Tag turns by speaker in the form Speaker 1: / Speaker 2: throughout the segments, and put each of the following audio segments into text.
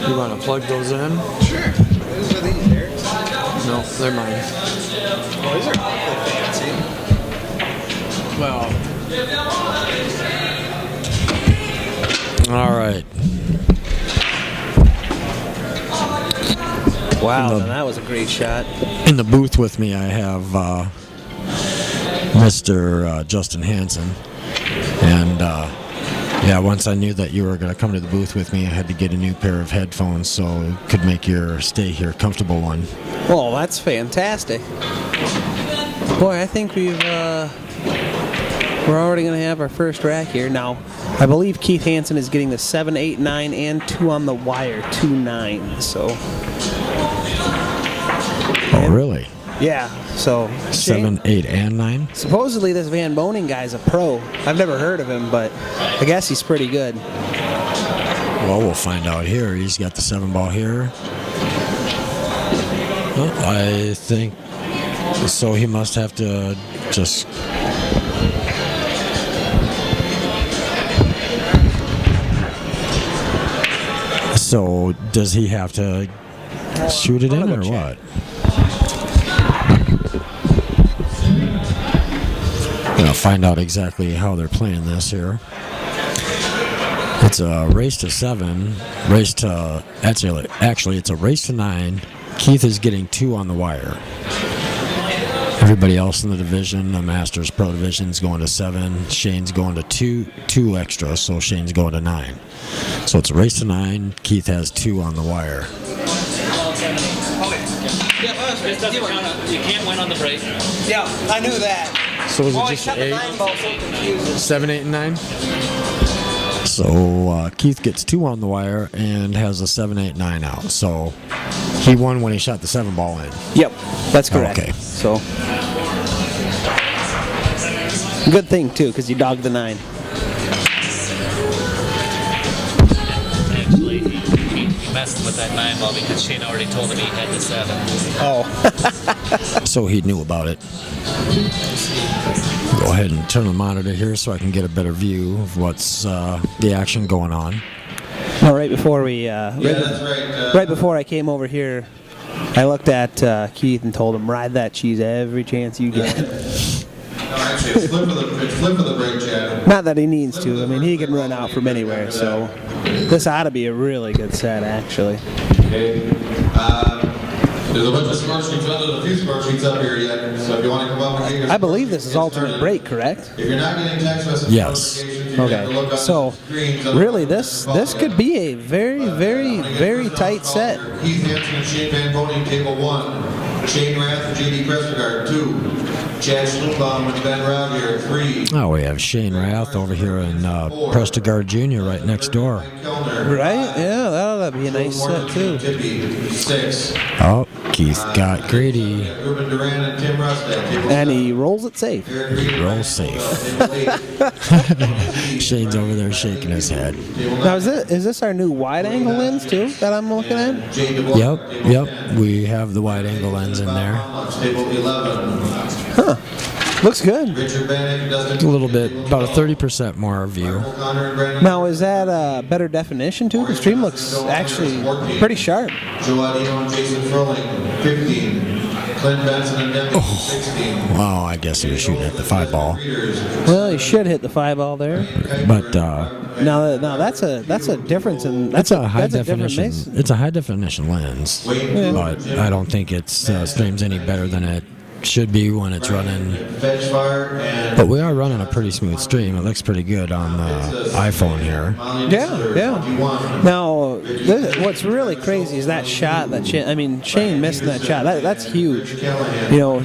Speaker 1: You want to plug those in?
Speaker 2: Sure. Are these Eric's?
Speaker 1: No, they're mine.
Speaker 2: Oh, these are awfully fancy.
Speaker 1: Well. All right.
Speaker 2: Wow, now that was a great shot.
Speaker 1: In the booth with me, I have Mr. Justin Hanssen. And yeah, once I knew that you were going to come to the booth with me, I had to get a new pair of headphones so it could make your stay here a comfortable one.
Speaker 2: Well, that's fantastic. Boy, I think we're already going to have our first rack here. Now, I believe Keith Hanssen is getting the 7, 8, 9, and 2 on the wire, 2 9. So.
Speaker 1: Oh, really?
Speaker 2: Yeah. So
Speaker 1: 7, 8, and 9.
Speaker 2: Supposedly, this VanBoening guy's a pro. I've never heard of him, but I guess he's pretty good.
Speaker 1: Well, we'll find out here. He's got the 7 ball here. Well, I think so. He must have to just. So does he have to shoot it in or what? Gonna find out exactly how they're playing this here. It's a race to 7, race to actually it's a race to 9. Keith is getting 2 on the wire. Everybody else in the division, the Masters Pro division, is going to 7. Shane's going to 2 extra, so Shane's going to 9. So it's a race to 9. Keith has 2 on the wire.
Speaker 3: You can't win on the break.
Speaker 2: Yeah, I knew that.
Speaker 1: So is it just 8? 7, 8, and 9? So Keith gets 2 on the wire and has a 7, 8, 9 out. So he won when he shot the 7 ball in.
Speaker 2: Yep, that's correct.
Speaker 1: Okay.
Speaker 2: So good thing too, because you dogged the 9.
Speaker 3: Actually, he messed with that 9 ball because Shane already told him he had the 7.
Speaker 2: Oh.
Speaker 1: So he knew about it. Go ahead and turn the monitor here so I can get a better view of what's the action going on.
Speaker 2: No, right before we, right before I came over here, I looked at Keith and told him, ride that cheese every chance you get.
Speaker 4: Actually, it's flip of the brake, Chad.
Speaker 2: Not that he needs to. I mean, he can run out from anywhere, so this ought to be a really good set, actually.
Speaker 4: Okay. There's a bunch of score sheets. There's a few score sheets up here yet, so if you want to come up and get your
Speaker 2: I believe this is alternate brake, correct?
Speaker 4: If you're not getting text message
Speaker 1: Yes.
Speaker 4: notifications, you have to look
Speaker 2: Okay,
Speaker 4: up
Speaker 2: so
Speaker 4: the screens on
Speaker 2: really
Speaker 4: the
Speaker 2: this
Speaker 4: phone
Speaker 2: could be a very, very tight set.
Speaker 4: Keith Hanssen and Shane VanBoening, table 1. Shane Rath and J.D. Prestergaard, 2. Chad Schlubaum and Ben Raugier, 3.
Speaker 1: Oh, we have Shane Rath over here and Prestergaard Jr. right next door.
Speaker 2: Right? Yeah, that'll be a nice set too.
Speaker 4: 6.
Speaker 1: Oh, Keith got greedy.
Speaker 4: Ruben Duran and Tim Rustak, table
Speaker 2: And
Speaker 4: 7.
Speaker 2: he rolls it safe.
Speaker 1: Rolls safe. Shane's over there shaking his head.
Speaker 2: Now, is this our new wide-angle lens too that I'm looking at?
Speaker 1: Yep. We have the wide angle lens in there.
Speaker 4: Table 11.
Speaker 2: Huh. Looks good.
Speaker 4: Richard Bannock, Dustin.
Speaker 1: A little bit, about a 30% more view.
Speaker 4: Connor and Brandon.
Speaker 2: Now, is that better definition too? The stream looks actually pretty sharp.
Speaker 4: Joe Adino and Jason Froling, 15. Clint Benson and Devin, 16.
Speaker 1: Well, I guess he was shooting at the 5 ball.
Speaker 2: Well, he should hit the 5 ball there.
Speaker 1: But
Speaker 2: Now that's a difference in
Speaker 1: it's a high
Speaker 2: that's a different
Speaker 1: definition.
Speaker 2: mix.
Speaker 1: It's a high definition lens, but I don't think it streams any better than it should be when it's running. But we are running a pretty smooth stream. It looks pretty good on the iPhone here.
Speaker 2: Yeah. Now, what's really crazy is that shot that Shane missing that shot. That's huge. You know,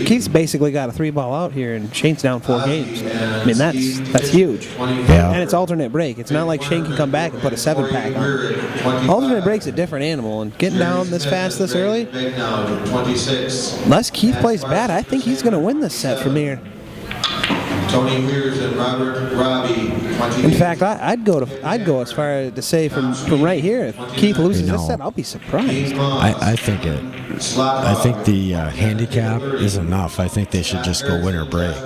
Speaker 2: Keith's basically got a 3 ball out here, and Shane's down 4 games. I mean, that's huge.
Speaker 1: Yeah.
Speaker 2: And it's alternate break. It's not like Shane can come back and put a 7 pack on. Alternate break's a different animal, and getting down this fast this early, unless Keith plays bad, I think he's going to win this set from here.
Speaker 4: Tony Weirs and Robert Robbie, 28.
Speaker 2: In fact, I'd go as far as to say from right here, if Keith loses this set, I'll be surprised.
Speaker 1: I think the handicap is enough. I think they should just go winner break.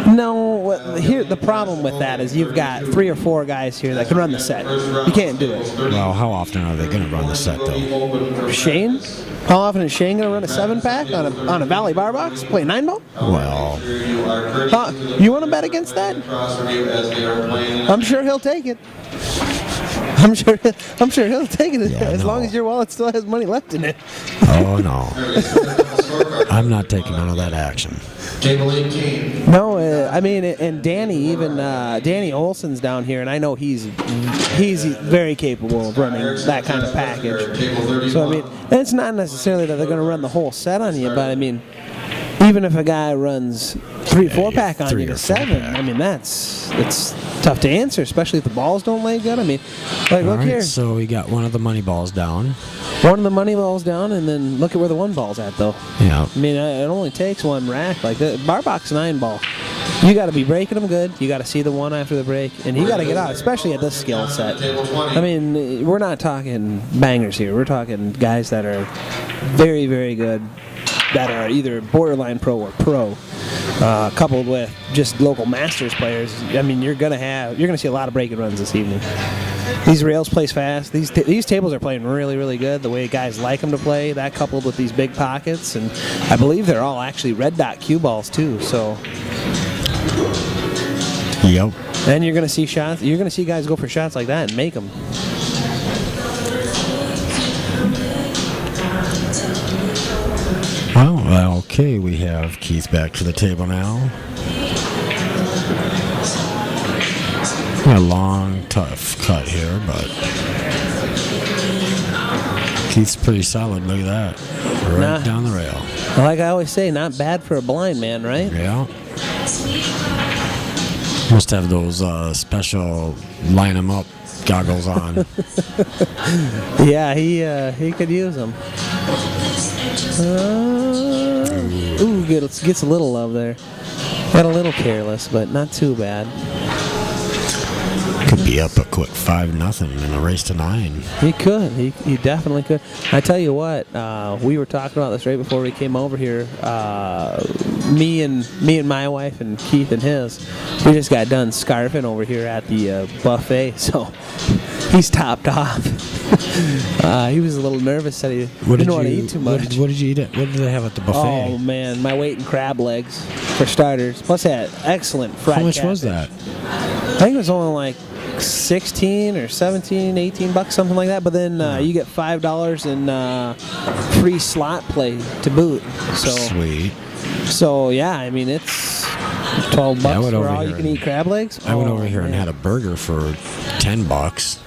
Speaker 2: No, here the problem with that is you've got 3 or 4 guys here that can run the set. You can't do it.
Speaker 1: Well, how often are they going to run the set, though?
Speaker 2: Shane? How often is Shane going to run a 7-pack on a Valley bar box? Play 9-ball?
Speaker 1: Well,
Speaker 2: You want to bet against that? I'm sure he'll take it. I'm sure he'll take it as long as your wallet still has money left in it.
Speaker 1: oh no. I'm not taking none of that action.
Speaker 4: Table 18.
Speaker 2: No, I mean, and Danny, Danny Olson's down here, and I know he's very capable of running that kind of package. So I mean, and it's not necessarily that they're going to run the whole set on you, but I mean, even if a guy runs 3-4-pack on you to 7, I mean it's tough to answer, especially if the balls don't lay good. I mean, like look here.
Speaker 1: So we got one of the money balls down.
Speaker 2: One of the money balls down, and then look at where the 1 ball's at, though.
Speaker 1: Yeah.
Speaker 2: I mean, it only takes 1 rack. Like the bar box 9 ball, you got to be breaking them good. You got to see the 1 after the break, and you got to get out, especially at this skill set. I mean, we're not talking bangers here. We're talking guys that are very, very good, that are either borderline pro or pro. Coupled with just local Masters players, I mean, you're gonna see a lot of breaking runs this evening. These rails plays fast. These tables are playing really, really good. The way guys like them to play, that coupled with these big pockets, and I believe they're all actually red dot cue balls too. So,
Speaker 1: Yep.
Speaker 2: and you're gonna see shots. You're gonna see guys go for shots like that and make them.
Speaker 1: Well, okay, we have Keith back to the table now. A long, tough cut here, but Keith's pretty solid. Look at that. Right down the rail.
Speaker 2: Like I always say, not bad for a blind man, right?
Speaker 1: Yeah. Must have those special line 'em up goggles on.
Speaker 2: Yeah, he could use them. Ooh, gets a little love there. Got a little careless, but not too bad.
Speaker 1: Could be up a quick 5-0 in a race to 9.
Speaker 2: He could. He definitely could. I tell you what, we were talking about this right before we came over here. Me and my wife and Keith and his, we just got done scarfing over here at the buffet, so he's topped off. He was a little nervous, said he didn't want to eat too much.
Speaker 1: What did you eat? What did they have at the buffet?
Speaker 2: Oh man, my weight in crab legs for starters. Plus that excellent fried.
Speaker 1: How much
Speaker 2: catfish.
Speaker 1: was that?
Speaker 2: I think it was only like 16 or 17, 18 bucks, something like that. But then you get $5 in free slot play to boot. So
Speaker 1: Sweet.
Speaker 2: So yeah, I mean it's $12 for all you can eat crab legs.
Speaker 1: I went over here and had a burger for $10.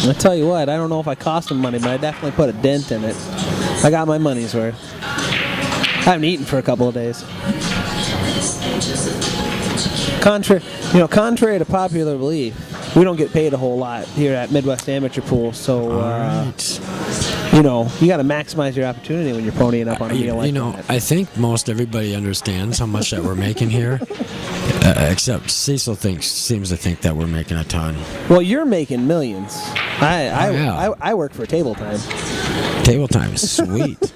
Speaker 2: I tell you what, I don't know if I cost them money, but I definitely put a dent in it. I got my money's worth. I haven't eaten for a couple of days. Contrary to popular belief, we don't get paid a whole lot here at Midwest Amateur Pool, so you got to maximize your opportunity when you're ponying up on a meal like that.
Speaker 1: I think most everybody understands how much that we're making here, except Cecil seems to think that we're making a ton.
Speaker 2: Well, you're making millions. I work for Table Time.
Speaker 1: Table Time is sweet.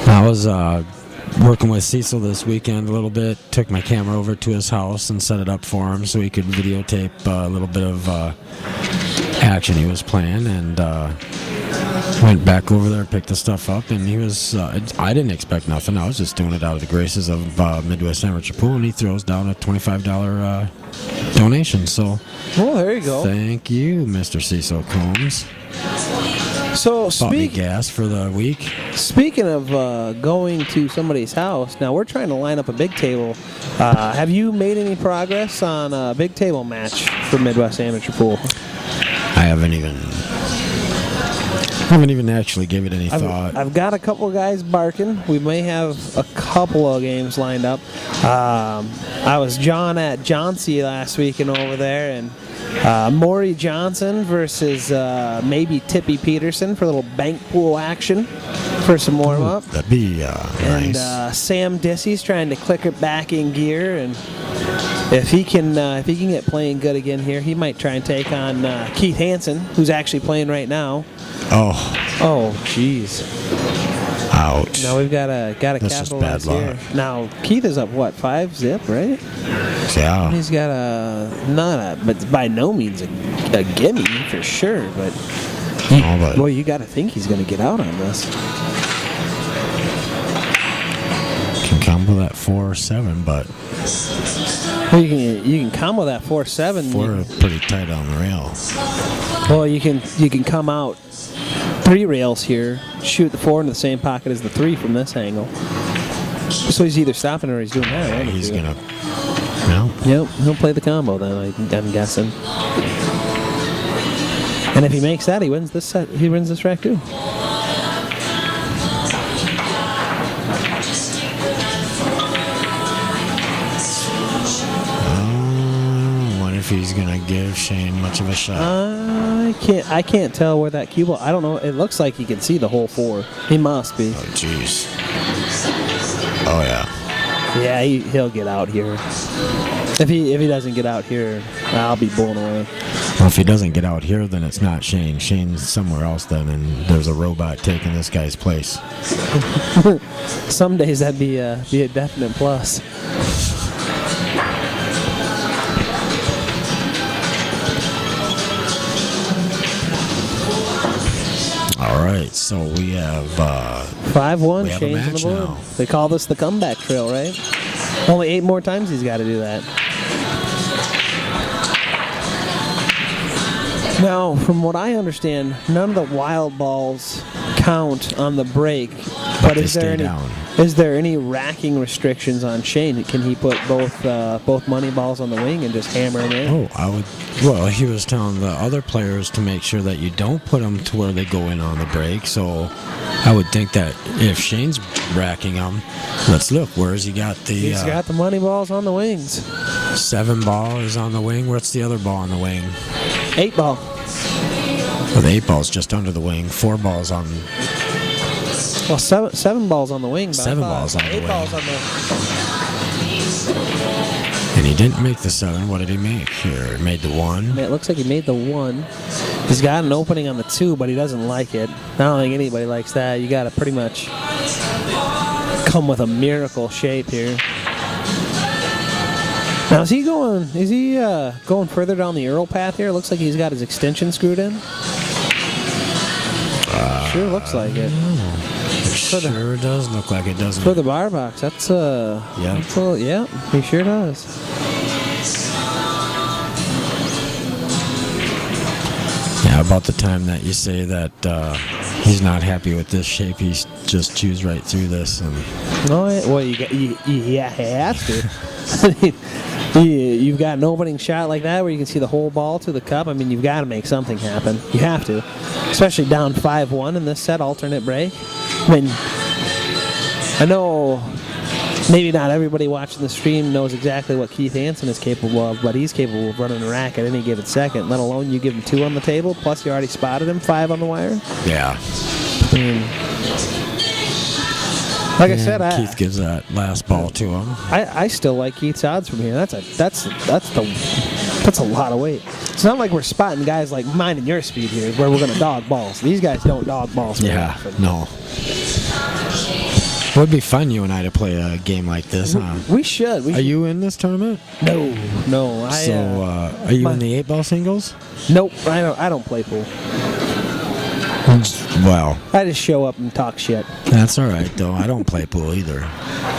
Speaker 1: I was working with Cecil this weekend a little bit. Took my camera over to his house and set it up for him so he could videotape a little bit of action he was playing, and went back over there, picked the stuff up, and he was I didn't expect nothing. I was just doing it out of the graces of Midwest Amateur Pool, and he throws down a $25 donation. So
Speaker 2: there you go.
Speaker 1: Thank you, Mr. Cecil Combs.
Speaker 2: So
Speaker 1: bought me gas for the week.
Speaker 2: Speaking of going to somebody's house, now we're trying to line up a big table. Have you made any progress on a big table match for Midwest Amateur Pool?
Speaker 1: I haven't even actually gave it any thought.
Speaker 2: I've got a couple of guys barking. We may have a couple of games lined up. I was John at Johnsey last weekend over there, and Maury Johnson versus maybe Tippy Peterson for a little bank pool action for some warm-up.
Speaker 1: That'd be nice.
Speaker 2: And Sam Dissey's trying to click it back in gear, and if he can get playing good again here, he might try and take on Keith Hanssen, who's actually playing right now.
Speaker 1: Oh,
Speaker 2: jeez.
Speaker 1: Ouch.
Speaker 2: Now we've got to
Speaker 1: This is
Speaker 2: capitalize
Speaker 1: bad
Speaker 2: here.
Speaker 1: luck.
Speaker 2: Now Keith is up 5-zip, right?
Speaker 1: Yeah.
Speaker 2: He's got but by no means a gimme for sure. But boy, you got to think he's going to get out on this.
Speaker 1: Can combo that 4-7, but
Speaker 2: Well, you can combo that 4-7.
Speaker 1: 4 pretty tight on the rail.
Speaker 2: Well, you can come out 3 rails here, shoot the 4 into the same pocket as the 3 from this angle. So he's either stopping or he's doing that.
Speaker 1: Yeah,
Speaker 2: Right?
Speaker 1: he's gonna. No.
Speaker 2: Yep, he'll play the combo then. I'm guessing. And if he makes that, he wins this set. He wins this rack too.
Speaker 1: Wonder if he's gonna give Shane much of a shot.
Speaker 2: I can't tell where that cue ball. I don't know. It looks like he can see the whole 4. He must be.
Speaker 1: Oh jeez. Oh yeah.
Speaker 2: Yeah, he'll get out here. If he doesn't get out here, I'll be blown away.
Speaker 1: Well, if he doesn't get out here, then it's not Shane. Shane's somewhere else then, and there's a robot taking this guy's place.
Speaker 2: Some days that'd be a definite plus.
Speaker 1: All right, so we have
Speaker 2: 5-1,
Speaker 1: we have a
Speaker 2: Shane's on the
Speaker 1: match
Speaker 2: board.
Speaker 1: now.
Speaker 2: They call this the comeback trail, right? Only 8 more times he's got to do that. Now, from what I understand, none of the wild balls count on the break. But
Speaker 1: they
Speaker 2: is there
Speaker 1: stay down.
Speaker 2: Is there any racking restrictions on Shane? Can he put both money balls on the wing and just hammer them in?
Speaker 1: Oh, I would. Well, he was telling the other players to make sure that you don't put them to where they go in on the break. So I would think that if Shane's racking them, let's look. Where's he got the?
Speaker 2: He's got the money balls on the wings.
Speaker 1: 7 ball is on the wing. What's the other ball on the wing?
Speaker 2: 8 ball.
Speaker 1: Well, the 8 ball's just under the wing. 4 balls on.
Speaker 2: Well, seven balls on the wing. But
Speaker 1: 7 balls on the
Speaker 2: 8
Speaker 1: wing.
Speaker 2: balls on the.
Speaker 1: And he didn't make the 7. What did he make here? He made the 1.
Speaker 2: It looks like he made the 1. He's got an opening on the 2, but he doesn't like it. I don't think anybody likes that. You got to pretty much come with a miracle shape here. Now is he going further down the Earl path here? Looks like he's got his extension screwed in. Sure looks like it.
Speaker 1: Sure does look like it, doesn't
Speaker 2: For
Speaker 1: it?
Speaker 2: the bar box, that's
Speaker 1: Yeah.
Speaker 2: yeah, he sure does.
Speaker 1: Yeah, about the time that you say that he's not happy with this shape, he just chews right through this. And
Speaker 2: No, well, you have to. You've got an opening shot like that where you can see the whole ball to the cup. I mean, you've got to make something happen. You have to, especially down 5-1 in this set, alternate break. I mean, I know maybe not everybody watching the stream knows exactly what Keith Hanssen is capable of, but he's capable of running a rack at any given second, let alone you give him 2 on the table, plus you already spotted him 5 on the wire.
Speaker 1: yeah.
Speaker 2: I mean, like I said,
Speaker 1: Keith gives that last ball to him.
Speaker 2: I still like Keith's odds from here. That's a lot of weight. It's not like we're spotting guys like mine and your speed here, where we're gonna dog balls. These guys don't dog balls.
Speaker 1: Yeah, no. It would be fun, you and I, to play a game like this, huh?
Speaker 2: We should.
Speaker 1: Are you in this tournament?
Speaker 2: No.
Speaker 1: Are you in the 8-ball singles?
Speaker 2: Nope. I don't play pool.
Speaker 1: Well,
Speaker 2: I just show up and talk shit.
Speaker 1: that's all right, though. I don't play pool either.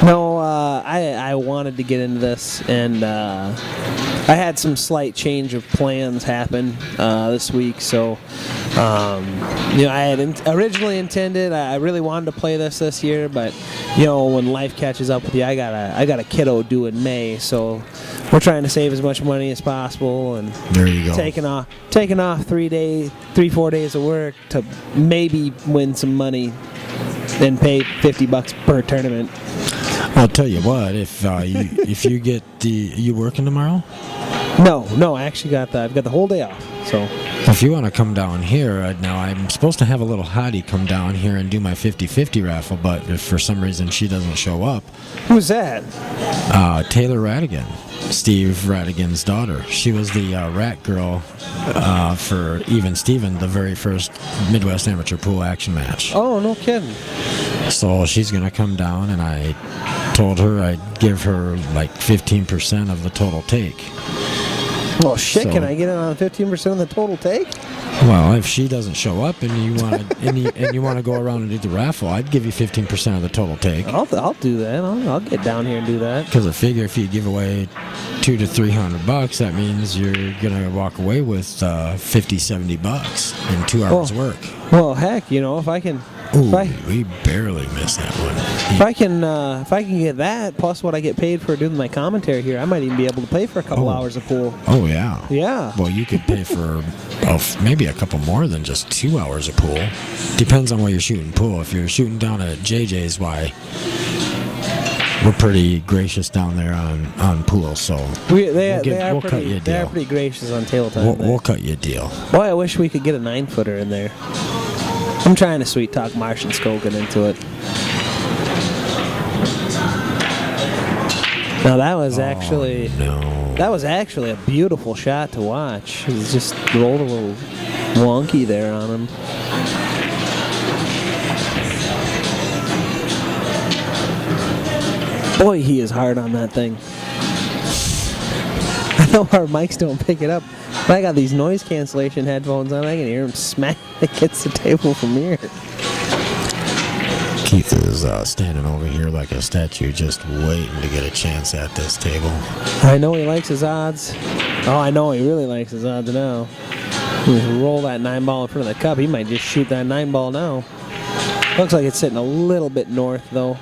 Speaker 2: No, I wanted to get into this, and I had some slight change of plans happen this week. So, I had originally intended. I really wanted to play this year, but when life catches up with you, I got a kiddo due in May, so we're trying to save as much money as possible, and
Speaker 1: There you go.
Speaker 2: taking off 4 days of work to maybe win some money and pay $50 per tournament.
Speaker 1: I'll tell you what. If you get you working tomorrow?
Speaker 2: No, I actually I've got the whole day off. So
Speaker 1: If you want to come down here, now I'm supposed to have a little hottie come down here and do my 50-50 raffle, but if for some reason she doesn't show up,
Speaker 2: who's that?
Speaker 1: Taylor Radigan, Steve Radigan's daughter. She was the rat girl for Even Steven, the very first Midwest Amateur Pool action match.
Speaker 2: Oh, no kidding.
Speaker 1: So she's going to come down, and I told her I'd give her like 15% of the total take.
Speaker 2: Well, shit,
Speaker 1: So-
Speaker 2: can I get it on 15% of the total take?
Speaker 1: Well, if she doesn't show up and you want to and you want to go around and do the raffle, I'd give you 15% of the total take.
Speaker 2: I'll do that. I'll get down here and do that.
Speaker 1: Because I figure if you give away $200 to $300, that means you're gonna walk away with $50, $70 in 2 hours work.
Speaker 2: Well, heck, if I can...
Speaker 1: Ooh,
Speaker 2: If I,
Speaker 1: we barely missed that one.
Speaker 2: if I can get that plus what I get paid for doing my commentary here, I might even be able to pay for a couple hours of pool.
Speaker 1: Oh yeah.
Speaker 2: Yeah.
Speaker 1: Well, you could pay for maybe a couple more than just 2 hours of pool. Depends on where you're shooting pool. If you're shooting down at JJ's, we're pretty gracious down there on pool. So
Speaker 2: They are
Speaker 1: cut you a deal.
Speaker 2: pretty gracious on table time.
Speaker 1: We'll cut you a deal.
Speaker 2: Boy, I wish we could get a 9-footer in there. I'm trying to sweet talk Martian Skogan into it. Now that was actually a beautiful shot to watch. He just rolled a little wonky there on him. Boy, he is hard on that thing. I know our mics don't pick it up, but I got these noise cancellation headphones on. I can hear him smack against the table from here.
Speaker 1: Keith is standing over here like a statue, just waiting to get a chance at this table.
Speaker 2: I know he likes his odds. Oh, I know he really likes his odds now. He roll that 9-ball in front of the cup. He might just shoot that 9-ball now. Looks like it's sitting a little bit north, though.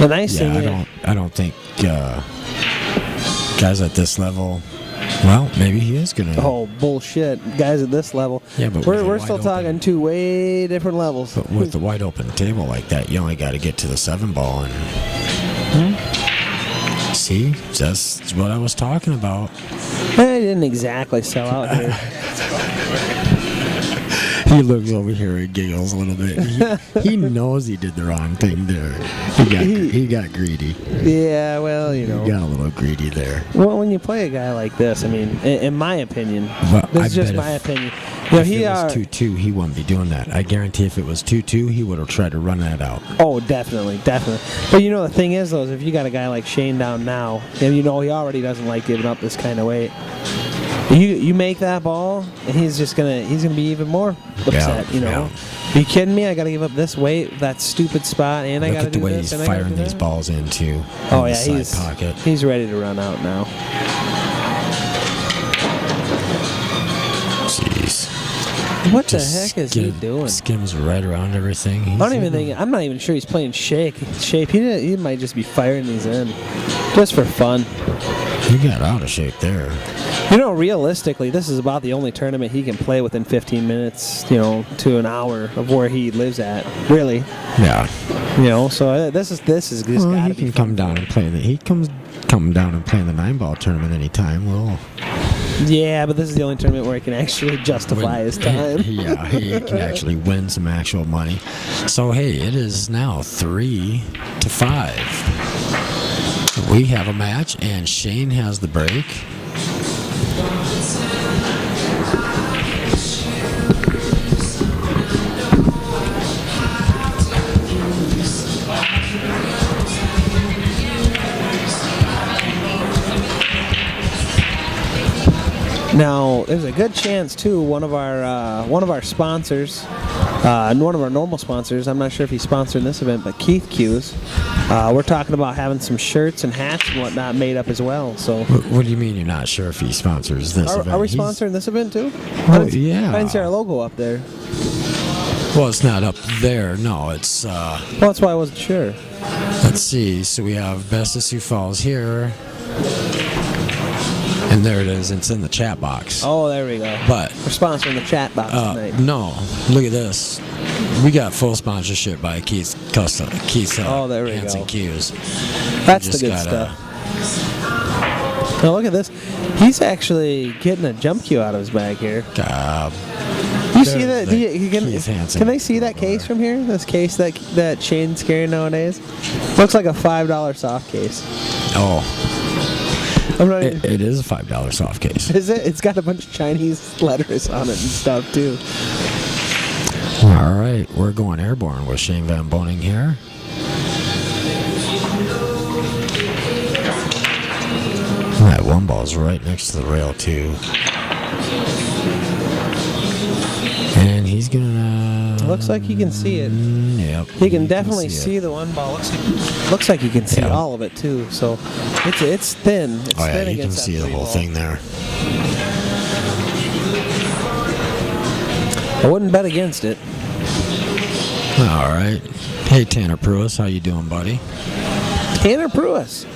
Speaker 2: The nice thing is...
Speaker 1: I don't think guys at this level... Well, maybe he is going to...
Speaker 2: Oh, bullshit. Guys at this level.
Speaker 1: Yeah, but
Speaker 2: we're still talking two way different levels.
Speaker 1: But with the wide open table like that, you only got to get to the 7-ball and... See? Just what I was talking about.
Speaker 2: I didn't exactly sell out here.
Speaker 1: He looks over here and giggles a little bit. He knows he did the wrong thing there. He got greedy.
Speaker 2: Yeah, well,
Speaker 1: He got a little greedy there.
Speaker 2: Well, when you play a guy like this, I mean, in my opinion,
Speaker 1: Well,
Speaker 2: this is just my opinion.
Speaker 1: If it was 2-2, he wouldn't be doing that. I guarantee if it was 2-2, he would have tried to run that out.
Speaker 2: Oh, definitely. But the thing is, though, is if you got a guy like Shane down now, and he already doesn't like giving up this kind of weight. You make that ball, and he's gonna be even more upset.
Speaker 1: Yeah.
Speaker 2: Are you kidding me? I got to give up this weight, that stupid spot, and I got to do this.
Speaker 1: Look at the way he's firing these balls into.
Speaker 2: Oh yeah,
Speaker 1: the side pocket.
Speaker 2: He's ready to run out now.
Speaker 1: Jeez.
Speaker 2: What the heck is he doing?
Speaker 1: Skims right around everything.
Speaker 2: I'm not even sure he's playing shape. He might just be firing these in, just for fun.
Speaker 1: He got out of shape there.
Speaker 2: Realistically, this is about the only tournament he can play within 15 minutes, to an hour of where he lives at. Really.
Speaker 1: Yeah.
Speaker 2: So this is just
Speaker 1: Well,
Speaker 2: gotta
Speaker 1: he
Speaker 2: be
Speaker 1: can
Speaker 2: fun.
Speaker 1: come down and play he comes down and play in the 9-ball tournament anytime. Well,
Speaker 2: yeah, but this is the only tournament where he can actually justify his time.
Speaker 1: Yeah, he can actually win some actual money. So hey, it is now 3-5. We have a match, and Shane has the break.
Speaker 2: Now, there's a good chance too. One of our sponsors, and one of our normal sponsors. I'm not sure if he's sponsoring this event, but Keith Q's. We're talking about having some shirts and hats and whatnot made up as well. So,
Speaker 1: What do you mean you're not sure if he sponsors this event?
Speaker 2: are we sponsoring this event too?
Speaker 1: Oh, yeah.
Speaker 2: I didn't see our logo up there.
Speaker 1: Well, it's not up there. No, it's.
Speaker 2: Well, that's why I wasn't sure.
Speaker 1: Let's see. So we have Best of Sioux Falls here. And there it is. It's in the chat box.
Speaker 2: Oh, there we go.
Speaker 1: But
Speaker 2: we're sponsoring the chat box tonight.
Speaker 1: No, look at this. We got full sponsorship by Keith's Custom. Keith's
Speaker 2: Oh, there we
Speaker 1: Hanssen
Speaker 2: go.
Speaker 1: Q's.
Speaker 2: That's the good stuff. Now look at this. He's actually getting a jump cue out of his bag here. You see that? Can they see that case from here? This case that Shane's carrying nowadays? Looks like a $5 soft case.
Speaker 1: Oh.
Speaker 2: I'm not even,
Speaker 1: It is a $5 soft case.
Speaker 2: is it? It's got a bunch of Chinese letters on it and stuff too.
Speaker 1: All right, we're going airborne with Shane VanBoening here. That one ball's right next to the rail too. And he's gonna...
Speaker 2: Looks like he can see it.
Speaker 1: Yep.
Speaker 2: He can definitely see the one ball. Looks like he can see all of it too. So it's thin. It's
Speaker 1: oh yeah,
Speaker 2: thin
Speaker 1: you can see the whole thing there.
Speaker 2: I wouldn't bet against it.
Speaker 1: All right. Hey Tanner Pruis, how you doing, buddy?
Speaker 2: Tanner Pruis.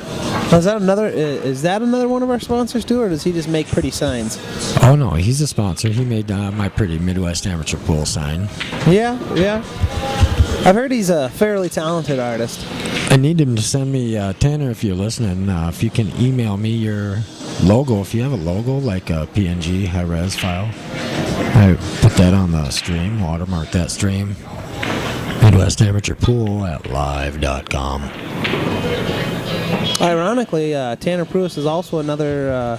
Speaker 2: Is that another one of our sponsors too, or does he just make pretty signs?
Speaker 1: Oh no, he's a sponsor. He made my pretty Midwest Amateur Pool sign.
Speaker 2: Yeah. I've heard he's a fairly talented artist.
Speaker 1: I need him to send me, Tanner, if you're listening, if you can email me your logo. If you have a logo, like a PNG high-res file, I put that on the stream, watermark that stream. Midwest Amateur Pool at live.com.
Speaker 2: Ironically, Tanner Pruis is also another.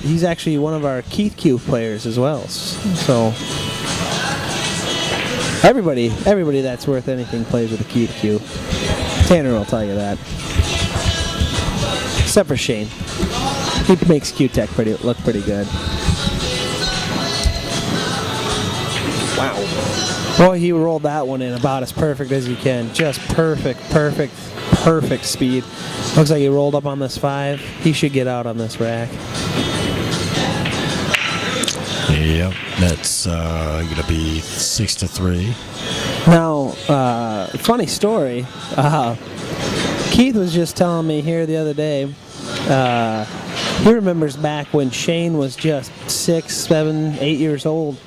Speaker 2: He's actually one of our Keith Q players as well. So everybody that's worth anything plays with a Keith Q. Tanner will tell you that. Except for Shane, he makes Q-Tech look pretty good. Wow. Boy, he rolled that one in about as perfect as you can. Just perfect speed. Looks like he rolled up on this 5. He should get out on this rack.
Speaker 1: Yep, that's going to be 6-3.
Speaker 2: Now, funny story. Keith was just telling me here the other day, he remembers back when Shane was just 6, 7, 8 years old,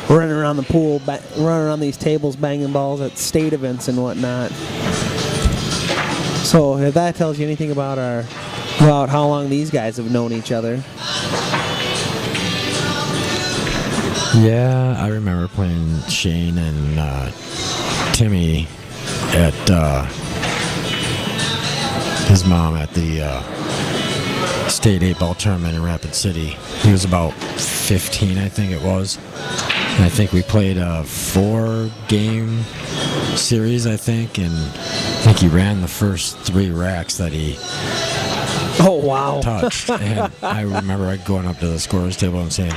Speaker 2: running around the pool, running around these tables, banging balls at state events and whatnot. So if that tells you anything about how long these guys have known each other.
Speaker 1: Yeah, I remember playing Shane and Timmy at his mom at the state 8-ball tournament in Rapid City. He was about 15, I think it was. And I think we played a 4-game series, I think, and I think he ran the first 3 racks that he touched. And I remember going up to the scorer's table and saying,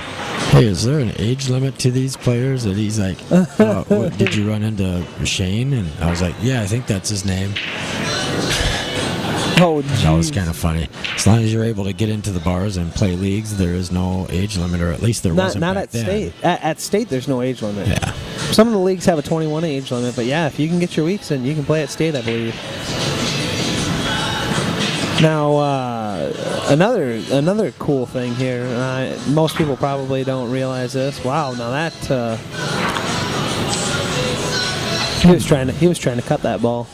Speaker 1: "Hey, is there an age limit to these players?" And he's like, what, "Did you run into Shane?" And I was like, "Yeah, I think that's his name."
Speaker 2: Oh, geez.
Speaker 1: That was kind of funny. As long as you're able to get into the bars and play leagues, there is no age limit, or at least there wasn't
Speaker 2: not
Speaker 1: back
Speaker 2: at
Speaker 1: then.
Speaker 2: state. At state, there's no age limit.
Speaker 1: Yeah.
Speaker 2: Some of the leagues have a 21 age limit, but yeah, if you can get your weeks in, you can play at state, I believe. Now, another cool thing here. Most people probably don't realize this. Wow, now that he was trying to cut that ball.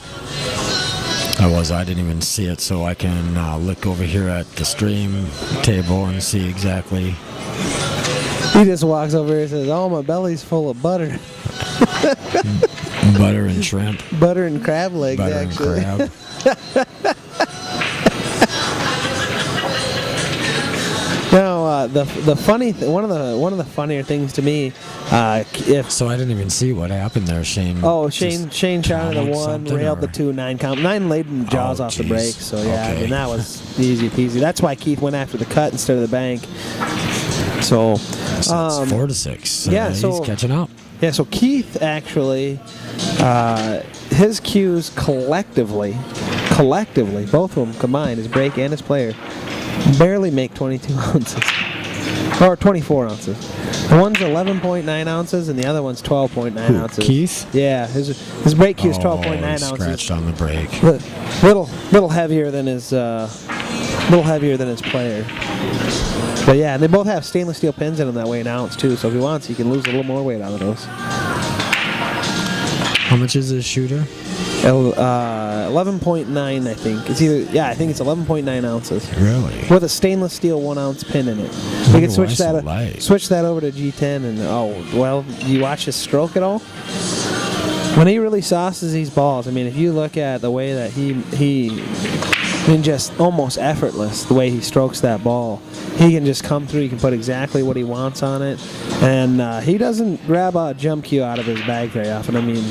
Speaker 1: I didn't even see it, so I can look over here at the stream table and see exactly.
Speaker 2: He just walks over here and says, "Oh, my belly's full of butter."
Speaker 1: Butter and shrimp.
Speaker 2: Butter and crab legs,
Speaker 1: Butter
Speaker 2: actually.
Speaker 1: and crab.
Speaker 2: Now, the funny one of the funnier things to me,
Speaker 1: So I didn't even see what happened there, Shane.
Speaker 2: Oh, Shane shot at the 1, railed the 2, 9 count. 9 laid in the jaws off the break. So yeah,
Speaker 1: Okay.
Speaker 2: I mean that was easy peasy. That's why Keith went after the cut instead of the bank. So
Speaker 1: it's 4-6.
Speaker 2: yeah,
Speaker 1: he's
Speaker 2: so
Speaker 1: catching up.
Speaker 2: Yeah, so Keith actually, his cues collectively, both of them combined, his break and his player, barely make 22 ounces. Or 24 ounces. The one's 11.9 ounces and the other one's 12.9 ounces.
Speaker 1: Keith?
Speaker 2: Yeah, his break cue is 12.9 ounces.
Speaker 1: Scratched on the break.
Speaker 2: Little heavier than his player. But yeah, they both have stainless steel pins in them that weigh an ounce too. So if he wants, he can lose a little more weight out of those.
Speaker 1: How much is this shooter?
Speaker 2: 11.9, I think. I think it's 11.9 ounces.
Speaker 1: Really?
Speaker 2: With a stainless steel 1 ounce pin in it. We can switch that over to G10 and you watch his stroke at all? When he really sauces these balls, I mean, if you look at the way that he I mean, just almost effortless the way he strokes that ball. He can just come through. He can put exactly what he wants on it, and he doesn't grab a jump cue out of his bag very often. I mean,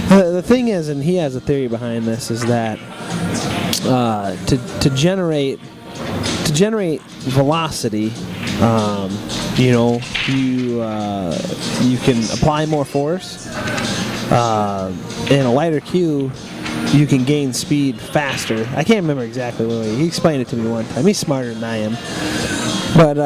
Speaker 2: the thing is, and he has a theory behind this, is that to generate velocity, you know, you can apply more force. In a lighter cue, you can gain speed faster. I can't remember exactly what he explained it to me one time. He's smarter than I am, but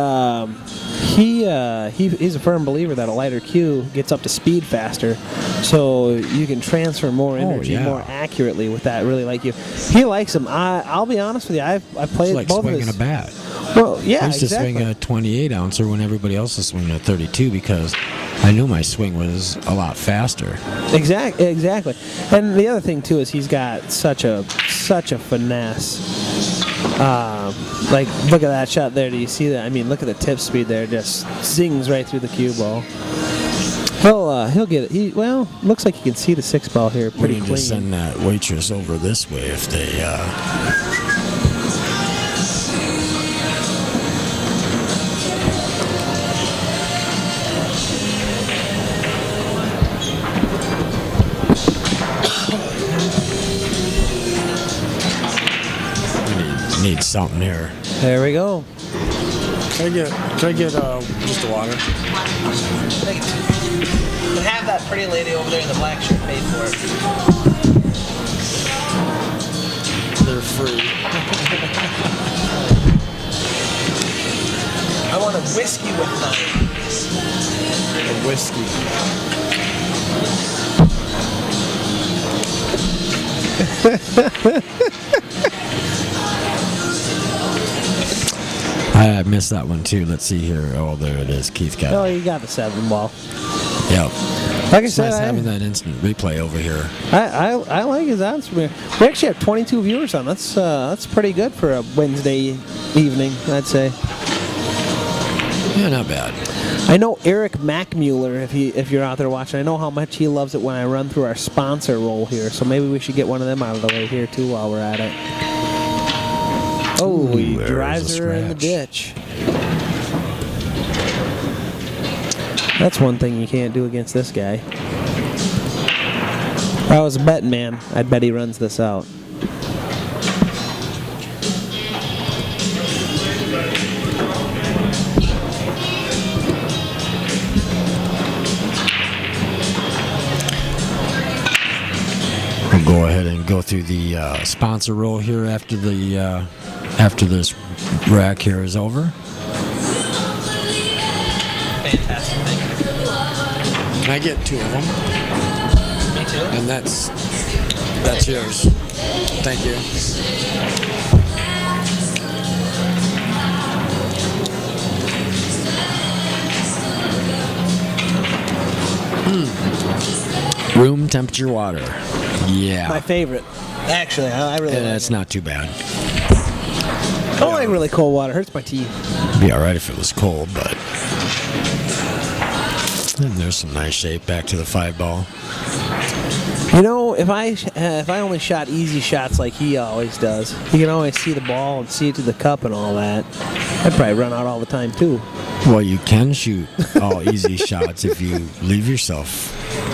Speaker 2: he's a firm believer that a lighter cue gets up to speed faster, so you can transfer more energy more accurately with that really light cue. He likes him. I'll be honest with you. I've played
Speaker 1: It's like
Speaker 2: both
Speaker 1: swinging
Speaker 2: of his.
Speaker 1: a bat.
Speaker 2: Well, yeah,
Speaker 1: I used to swing a 28 ouncer when everybody else was swinging a 32 because I knew my swing was a lot faster.
Speaker 2: Exactly. And the other thing too is he's got such a finesse. Like, look at that shot there. Do you see that? I mean, look at the tip speed there. Just zings right through the cue ball. He'll get it. Looks like he can see the 6 ball here pretty clean.
Speaker 1: Just send that waitress over this way if they. Need something here.
Speaker 2: There we go.
Speaker 1: Can I get just the water?
Speaker 2: And have that pretty lady over there in the black shirt pay for it.
Speaker 1: They're free.
Speaker 2: I want a whiskey with mine.
Speaker 1: A whiskey. I missed that one too. Let's see here. Oh, there it is. Keith got it.
Speaker 2: Oh, you got the 7 ball.
Speaker 1: Yep.
Speaker 2: Like I
Speaker 1: It's
Speaker 2: said,
Speaker 1: nice having that instant replay over here.
Speaker 2: I like his odds from here. We actually have 22 viewers on. That's pretty good for a Wednesday evening, I'd say.
Speaker 1: Yeah, not bad.
Speaker 2: I know Eric Mackmuller, if you're out there watching, I know how much he loves it when I run through our sponsor roll here, so maybe we should get one of them out of the way here too while we're at it. Oh, he drives her in the ditch. That's one thing you can't do against this guy. If I was a betting man, I'd bet he runs this out.
Speaker 1: We'll go ahead and go through the sponsor roll here after this rack here is over.
Speaker 2: Fantastic, thank you.
Speaker 1: Can I get 2 of them?
Speaker 2: Me too.
Speaker 1: And that's yours. Thank you. Room temperature water. Yeah.
Speaker 2: My favorite. Actually, I really like
Speaker 1: That's
Speaker 2: it.
Speaker 1: not too bad.
Speaker 2: I don't like really cold water. It hurts my teeth.
Speaker 1: Be alright if it was cold, but. And there's some nice shape back to the 5 ball.
Speaker 2: You know, if I only shot easy shots like he always does, he can always see the ball and see it to the cup and all that. I'd probably run out all the time too.
Speaker 1: Well, you can shoot all easy shots if you leave yourself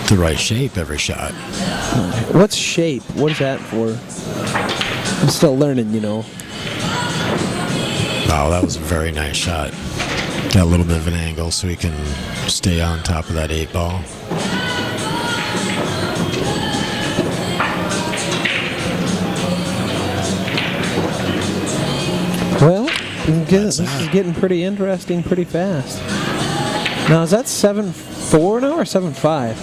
Speaker 1: the right shape every shot.
Speaker 2: What's shape? What is that for? I'm still learning, you know.
Speaker 1: Wow, that was a very nice shot. Got a little bit of an angle so he can stay on top of that 8 ball.
Speaker 2: Well, this is getting pretty interesting pretty fast. Now, is that 7-4 now or 7-5?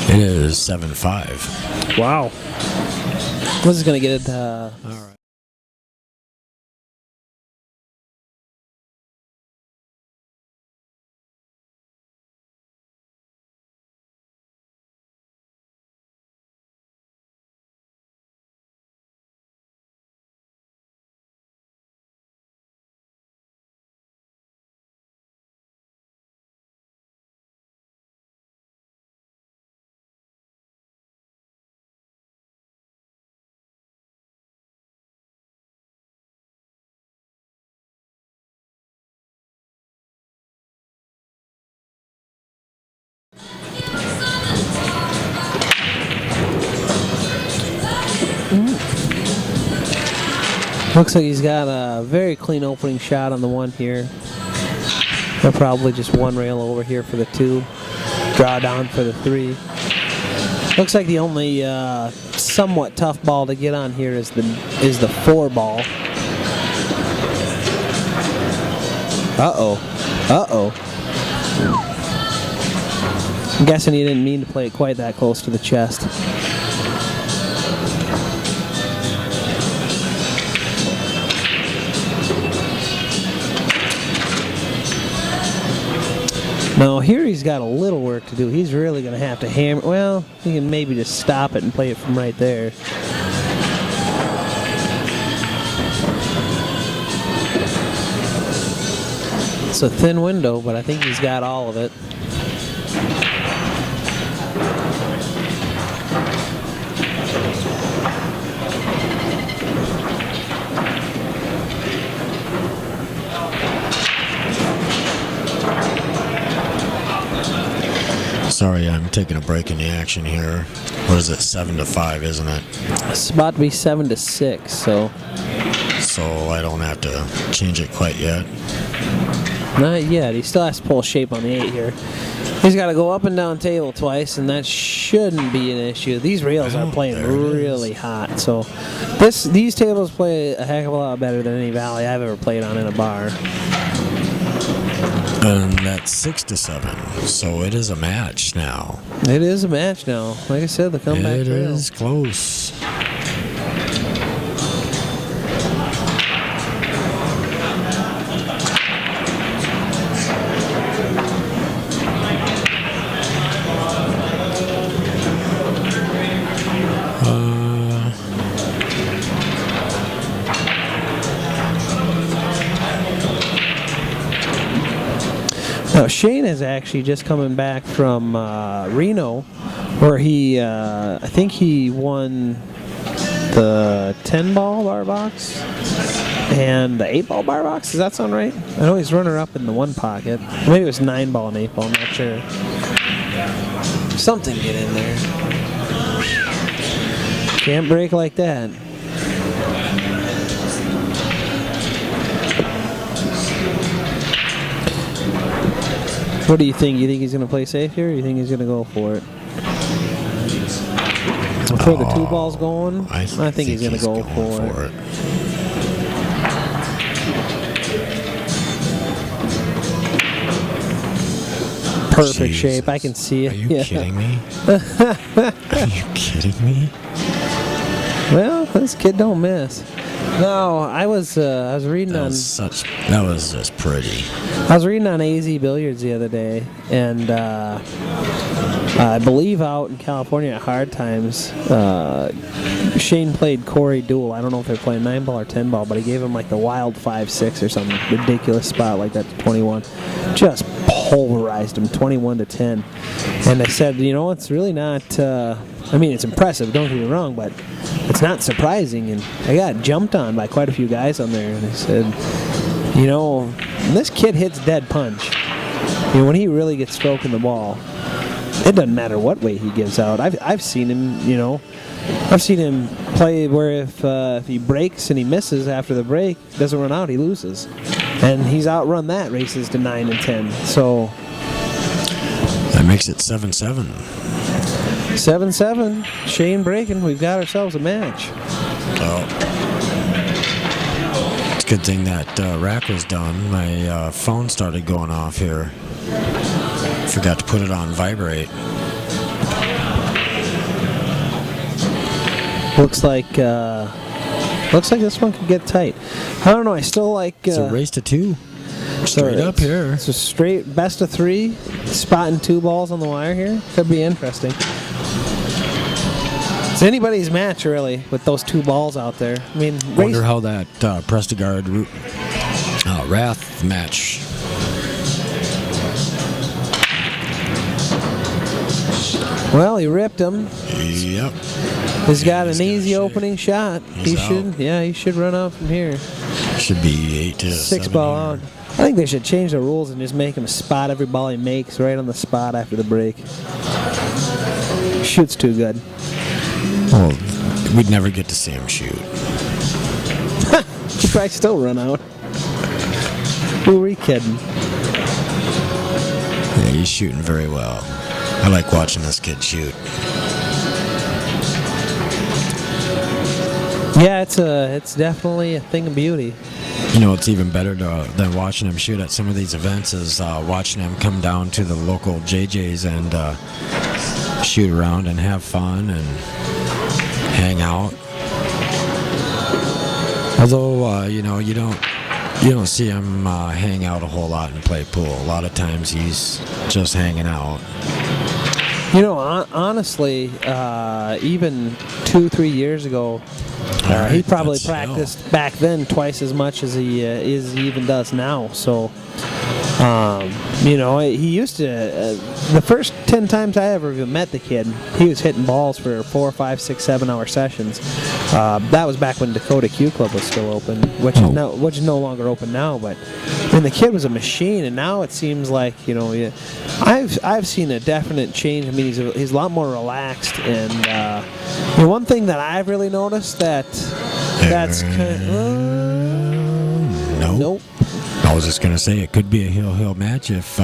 Speaker 1: It is 7-5.
Speaker 2: Wow. This is going to get it.
Speaker 1: All right.
Speaker 2: Looks like he's got a very clean opening shot on the one here. Or probably just one rail over here for the 2. Draw down for the 3. Looks like the only somewhat tough ball to get on here is the 4 ball. Uh-oh. I'm guessing he didn't mean to play it quite that close to the chest. Now here he's got a little work to do. He's really going to have to hammer. Well, he can maybe just stop it and play it from right there. It's a thin window, but I think he's got all of it.
Speaker 1: Sorry, I'm taking a break in the action here. What is it, 7-5, isn't it?
Speaker 2: It's about to be 7-6, so
Speaker 1: I don't have to change it quite yet.
Speaker 2: not yet. He still has to pull shape on the 8 here. He's got to go up and down table twice, and that shouldn't be an issue. These rails are playing really hot, so these tables play a heck of a lot better than any Valley I've ever played on in a bar.
Speaker 1: And that's 6-7, so it is a match now.
Speaker 2: It is a match now. Like I said, the comeback
Speaker 1: It
Speaker 2: rail.
Speaker 1: is close.
Speaker 2: Now, Shane is actually just coming back from Reno, where he, I think he won the 10-ball bar box and the 8-ball bar box. Does that sound right? I know he's runner-up in the one pocket. Maybe it was 9-ball and 8-ball, I'm not sure. Something get in there. Can't break like that. What do you think? You think he's going to play safe here, or you think he's going to go for it? Before the 2 balls going, I think he's going to go for it. Perfect shape. I can see it.
Speaker 1: Are you kidding me? Are you kidding me?
Speaker 2: Well, this kid don't miss. No, I was reading
Speaker 1: that
Speaker 2: on.
Speaker 1: That was just pretty.
Speaker 2: I was reading on AZ Billiards the other day, and I believe out in California at Hard Times, Shane played Corey Duel. I don't know if they're playing 9-ball or 10-ball, but he gave him like the wild 5-6 or some ridiculous spot like that to 21. Just pulverized him 21-10. And I said, you know, it's really not. I mean, it's impressive. Don't get me wrong, but it's not surprising. And I got jumped on by quite a few guys on there, and I said, you know, this kid hits dead punch. You know, when he really gets stroking the ball, it doesn't matter what way he gives out. I've seen him, you know, I've seen him play where if he breaks and he misses after the break, doesn't run out, he loses. And he's outrun that races to 9 and 10. So
Speaker 1: that makes it 7-7.
Speaker 2: 7-7. Shane breaking. We've got ourselves a match.
Speaker 1: Oh. It's a good thing that rack was done. My phone started going off here. Forgot to put it on vibrate.
Speaker 2: Looks like this one could get tight. I don't know. I still like.
Speaker 1: It's a race to 2. Straight up here.
Speaker 2: It's a straight best of 3. Spotting 2 balls on the wire here. Could be interesting. It's anybody's match, really, with those 2 balls out there. I mean,
Speaker 1: wonder how that Prestigard Wrath match.
Speaker 2: Well, he ripped him.
Speaker 1: Yep.
Speaker 2: He's got an easy opening shot. He should run out from here.
Speaker 1: Should be 8 to
Speaker 2: 6 ball out. I think they should change the rules and just make him spot every ball he makes right on the spot after the break. Shoots too good.
Speaker 1: Well, we'd never get to see him shoot.
Speaker 2: He'd probably still run out. Who are we kidding?
Speaker 1: Yeah, he's shooting very well. I like watching this kid shoot.
Speaker 2: Yeah, it's definitely a thing of beauty.
Speaker 1: You know, it's even better than watching him shoot at some of these events is watching him come down to the local JJ's and shoot around and have fun and hang out. Although, you know, you don't see him hang out a whole lot and play pool. A lot of times he's just hanging out.
Speaker 2: You know, honestly, even 2-3 years ago, he probably practiced back then twice as much as he even does now. So, you know, he used to. The first 10 times I ever even met the kid, he was hitting balls for 4, 5, 6, 7 hour sessions. That was back when Dakota Q Club was still open, which is no longer open now. But I mean, the kid was a machine, and now it seems like, you know, I've seen a definite change. I mean, he's a lot more relaxed, and you know, one thing that I've really noticed that's kind of nope.
Speaker 1: I was just gonna say it could be a hill match if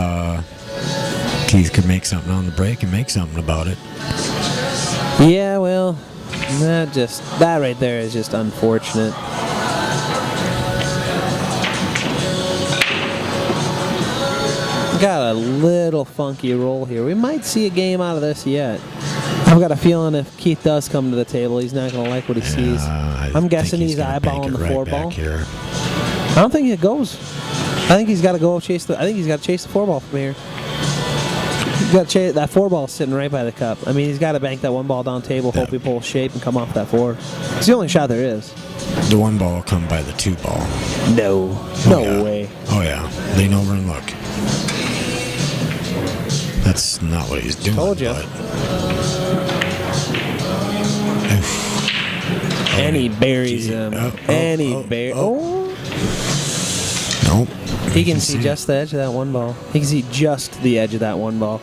Speaker 1: Keith could make something on the break and make something about it.
Speaker 2: Yeah, well, that right there is just unfortunate. Got a little funky roll here. We might see a game out of this yet. I've got a feeling if Keith does come to the table, he's not going to like what he sees. I'm guessing he's eyeballing the 4-ball.
Speaker 1: Here.
Speaker 2: I don't think it goes. I think he's got to go chase the. I think he's got to chase the 4-ball from here. He's got to chase that 4-ball sitting right by the cup. I mean, he's got to bank that 1-ball down table, hope he pulls shape, and come off that 4. It's the only shot there is.
Speaker 1: The 1-ball will come by the 2-ball.
Speaker 2: No way.
Speaker 1: Oh yeah, lean over and look. That's not what he's doing.
Speaker 2: Told you. And he buries him.
Speaker 1: Nope.
Speaker 2: He can see just the edge of that 1-ball. He can see just the edge of that 1-ball.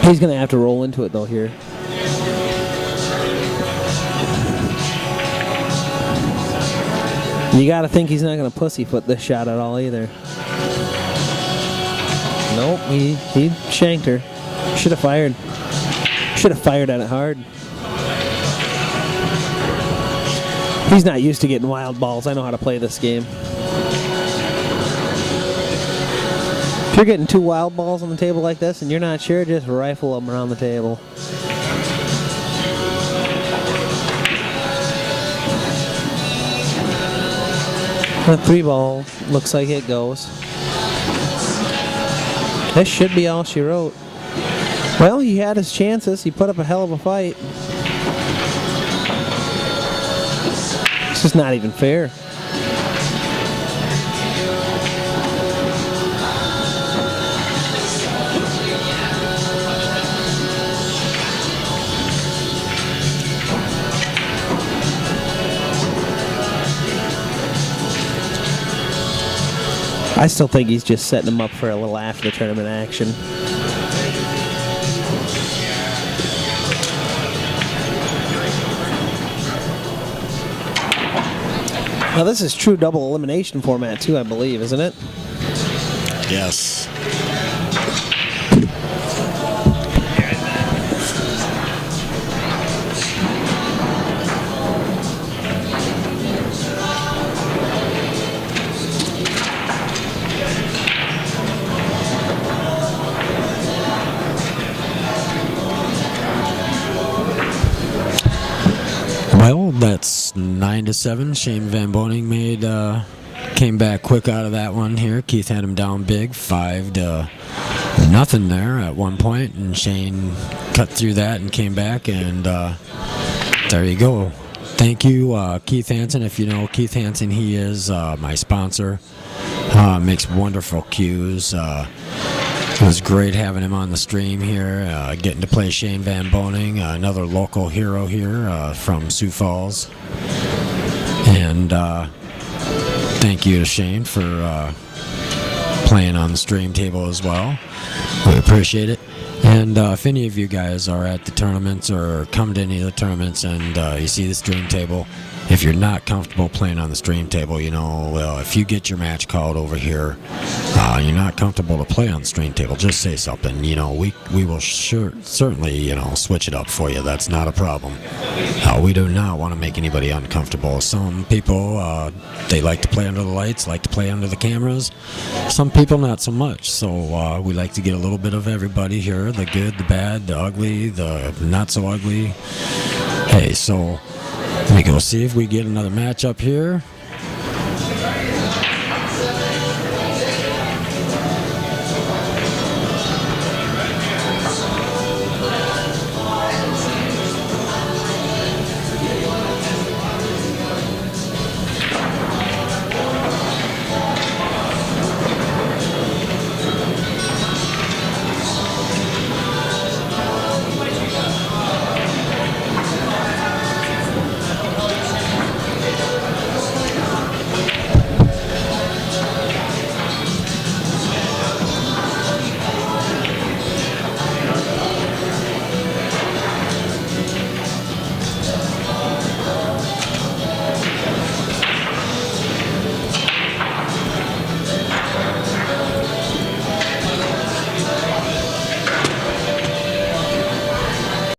Speaker 2: He's going to have to roll into it, though, here. You got to think he's not going to pussyfoot this shot at all, either. Nope, he shanked her. Should have fired. Should have fired at it hard. He's not used to getting wild balls. I know how to play this game. If you're getting 2 wild balls on the table like this and you're not sure, just rifle them around the table. The 3-ball looks like it goes. This should be all she wrote. Well, he had his chances. He put up a hell of a fight. It's just not even fair. I still think he's just setting him up for a little after the tournament action. Now this is true double elimination format too, I believe, isn't it?
Speaker 1: Yes. Well, that's 9-7. Shane VanBoening came back quick out of that one here. Keith had him down big, 5-0 there at one point, and Shane cut through that and came back, and there you go. Thank you, Keith Hanssen. If you know Keith Hanssen, he is my sponsor. Makes wonderful cues. It was great having him on the stream here, getting to play Shane VanBoening, another local hero here from Sioux Falls. And thank you to Shane for playing on the stream table as well. We appreciate it. And if any of you guys are at the tournaments or come to any of the tournaments and you see the stream table, if you're not comfortable playing on the stream table, you know, if you get your match called over here, you're not comfortable to play on the stream table, just say something. You know, we will certainly, you know, switch it up for you. That's not a problem. We do not want to make anybody uncomfortable. Some people, they like to play under the lights, like to play under the cameras. Some people not so much. So we like to get a little bit of everybody here, the good, the bad, the ugly, the not so ugly. Hey, so let me go see if we get another match up here.